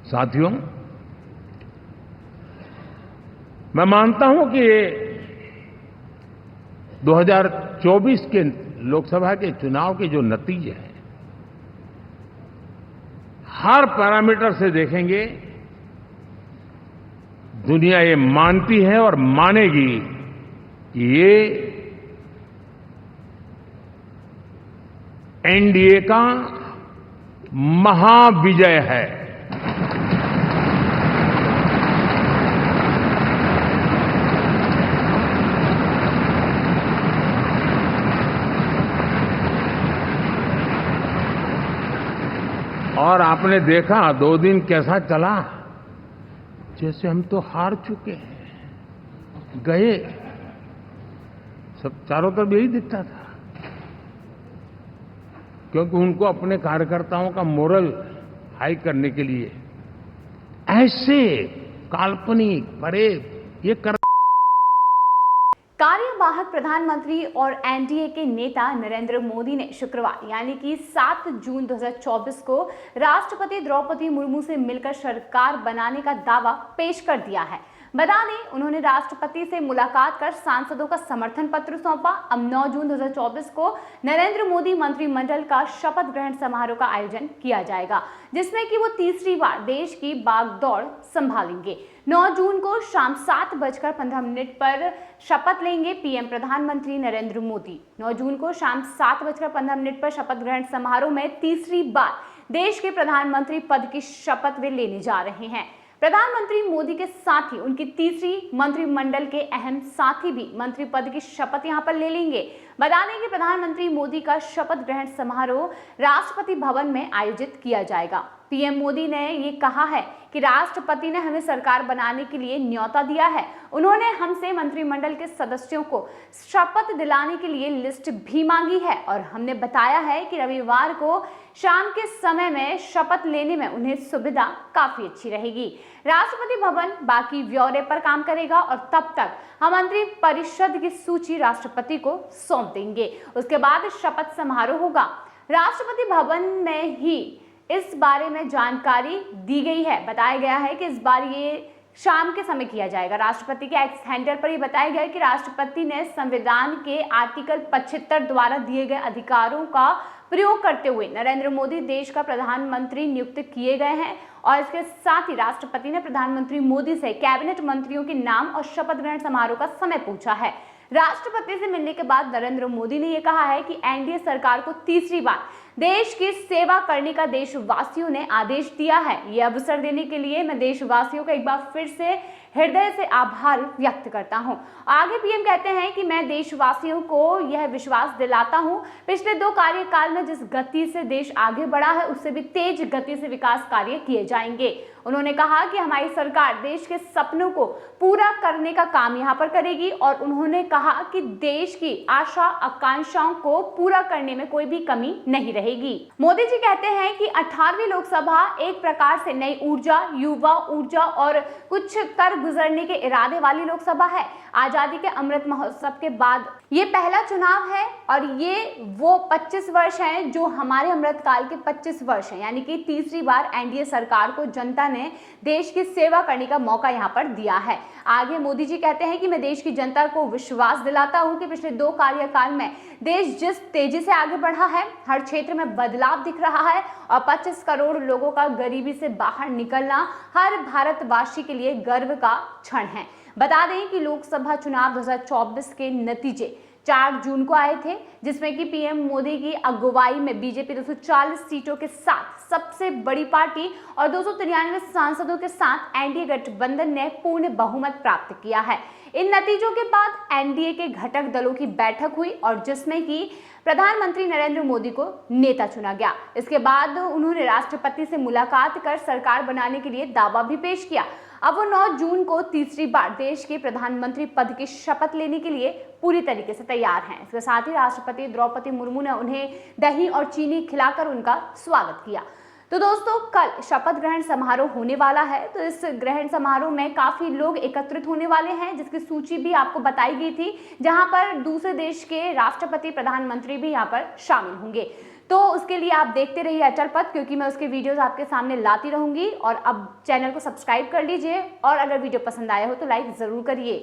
साथियों, मैं मानता हूं कि 2024 के लोकसभा के चुनाव के जो नतीजे हैं, हर पैरामीटर से देखेंगे, दुनिया ये मानती है और मानेगी कि ये एनडीए का महाविजय है। और आपने देखा 2 दिन कैसा चला, जैसे हम तो हार चुके हैं, गए। सब चारों तरफ यही दिखता था, क्योंकि उनको अपने कार्यकर्ताओं का मोरल हाई करने के लिए ऐसे काल्पनिक परेड ये कर। कार्यवाहक प्रधानमंत्री और एनडीए के नेता नरेंद्र मोदी ने शुक्रवार यानी कि 7 जून 2024 को राष्ट्रपति द्रौपदी मुर्मू से मिलकर सरकार बनाने का दावा पेश कर दिया है। बता दें, उन्होंने राष्ट्रपति से मुलाकात कर सांसदों का समर्थन पत्र सौंपा। अब 9 जून 2024 को नरेंद्र मोदी मंत्रिमंडल का शपथ ग्रहण समारोह का आयोजन किया जाएगा, जिसमें कि वो तीसरी बार देश की बागडोर संभालेंगे। 9 जून को शाम 7:15 पर शपथ लेंगे पीएम प्रधानमंत्री नरेंद्र मोदी। 9 जून को शाम 7:15 पर शपथ ग्रहण समारोह में तीसरी बार देश के प्रधानमंत्री पद की शपथ वे लेने जा रहे हैं। प्रधानमंत्री मोदी के साथ ही उनकी तीसरी मंत्रिमंडल के अहम साथी भी मंत्री पद की शपथ यहां पर ले लेंगे। बता दें कि प्रधानमंत्री मोदी का शपथ ग्रहण समारोह राष्ट्रपति भवन में आयोजित किया जाएगा। पीएम मोदी ने ये कहा है कि राष्ट्रपति ने हमें सरकार बनाने के लिए न्योता दिया है। उन्होंने हमसे मंत्रिमंडल के सदस्यों को शपथ दिलाने के लिए लिस्ट भी मांगी है और हमने बताया है कि रविवार को शाम के समय में शपथ लेने में उन्हें सुविधा काफी अच्छी रहेगी। राष्ट्रपति भवन बाकी ब्यौरे पर काम करेगा और तब तक हम मंत्री परिषद की सूची राष्ट्रपति को सौंप देंगे। उसके बाद शपथ समारोह होगा। राष्ट्रपति भवन में ही इस बारे में जानकारी दी गई है। बताया गया है कि इस बार ये शाम के समय किया जाएगा। राष्ट्रपति के एक्स हैंडल पर ही बताया गया है कि राष्ट्रपति ने संविधान के आर्टिकल 75 द्वारा दिए गए अधिकारों का प्रयोग करते हुए नरेंद्र मोदी देश का प्रधानमंत्री नियुक्त किए गए हैं और इसके साथ ही राष्ट्रपति ने प्रधानमंत्री मोदी से कैबिनेट मंत्रियों के नाम और शपथ ग्रहण समारोह का समय पूछा है। राष्ट्रपति से मिलने के बाद नरेंद्र मोदी ने यह कहा है कि एनडीए सरकार को तीसरी बार देश की सेवा करने का देशवासियों ने आदेश दिया है। यह अवसर देने के लिए मैं देशवासियों का एक बार फिर से हृदय से आभार व्यक्त करता हूं। आगे पीएम कहते हैं कि मैं देशवासियों को यह विश्वास दिलाता हूं, पिछले 2 कार्यकाल में जिस गति से देश आगे बढ़ा है उससे भी तेज गति से विकास कार्य किए जाएंगे। उन्होंने कहा कि हमारी सरकार देश के सपनों को पूरा करने का काम यहां पर करेगी और उन्होंने कहा कि देश की आशा आकांक्षाओं को पूरा करने में कोई भी कमी नहीं रहेगी। मोदी जी कहते हैं कि 18वीं लोकसभा एक प्रकार से नई ऊर्जा, युवा ऊर्जा और कुछ कर गुजरने के इरादे वाली लोकसभा है। आजादी के अमृत महोत्सव के बाद ये पहला चुनाव है और ये वो 25 वर्ष हैं जो हमारे अमृतकाल के 25 वर्ष हैं, यानी कि तीसरी बार एनडीए सरकार को जनता ने देश की सेवा करने का मौका यहाँ पर दिया है। आगे मोदी जी कहते हैं कि मैं देश की जनता को विश्वास दिलाता हूँ कि पिछले 2 कार्यकाल में देश जिस तेजी से आगे बढ़ा है, हर क्षेत्र में बदलाव दिख रहा है और 25 करोड़ लोगों का गरीबी से बाहर निकलना हर भारतवासी के लिए गर्व का क्षण है। बता दें कि लोकसभा चुनाव 2024 के नतीजे 4 जून को आए थे, जिसमें कि पीएम मोदी की अगुवाई में बीजेपी 240 सीटों के साथ सबसे बड़ी पार्टी और 293 सांसदों के साथ एनडीए गठबंधन ने पूर्ण बहुमत प्राप्त किया है। इन नतीजों के बाद एनडीए के घटक दलों की बैठक हुई और जिसमें कि प्रधानमंत्री नरेंद्र मोदी को नेता चुना गया। इसके बाद उन्होंने राष्ट्रपति से मुलाकात कर सरकार बनाने के लिए दावा भी पेश किया। अब वो 9 जून को तीसरी बार देश के प्रधानमंत्री पद की शपथ लेने के लिए पूरी तरीके से तैयार हैं। इसके साथ ही राष्ट्रपति द्रौपदी मुर्मू ने उन्हें दही और चीनी खिलाकर उनका स्वागत किया। तो दोस्तों, कल शपथ ग्रहण समारोह होने वाला है। तो इस ग्रहण समारोह में काफी लोग एकत्रित होने वाले हैं, जिसकी सूची भी आपको बताई गई थी, जहां पर दूसरे देश के राष्ट्रपति प्रधानमंत्री भी यहां पर शामिल होंगे। तो उसके लिए आप देखते रहिए अचल पथ, क्योंकि मैं उसके वीडियोस आपके सामने लाती रहूंगी। और अब चैनल को सब्सक्राइब कर लीजिए और अगर वीडियो पसंद आया हो तो लाइक ज़रूर करिए।